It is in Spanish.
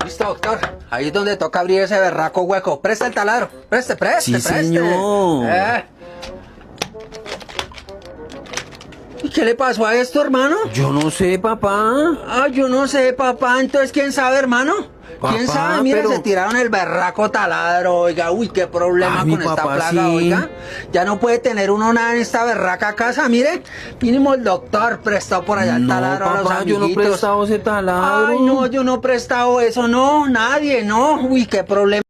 Listo, doctor. Ahí es donde toca abrir ese berraco hueco. Presta el taladro. Preste. Sí, señor. ¿Y qué le pasó a esto, hermano? Yo no sé, papá. Ah, yo no sé, papá. Entonces, ¿quién sabe, hermano? ¿Quién Papá, sabe? Mire, pero- se tiraron el berraco taladro, oiga. Uy, qué problema Ay, mi con esta papá, plaga, sí. oiga. Ya no puede tener uno nada en esta berraca casa, mire. Mínimo el doctor prestó por allá el No, taladro a los papá, yo no he amiguitos. prestado ese taladro. Ay, no, yo no he prestado eso, no. Nadie, no. Uy, qué problema.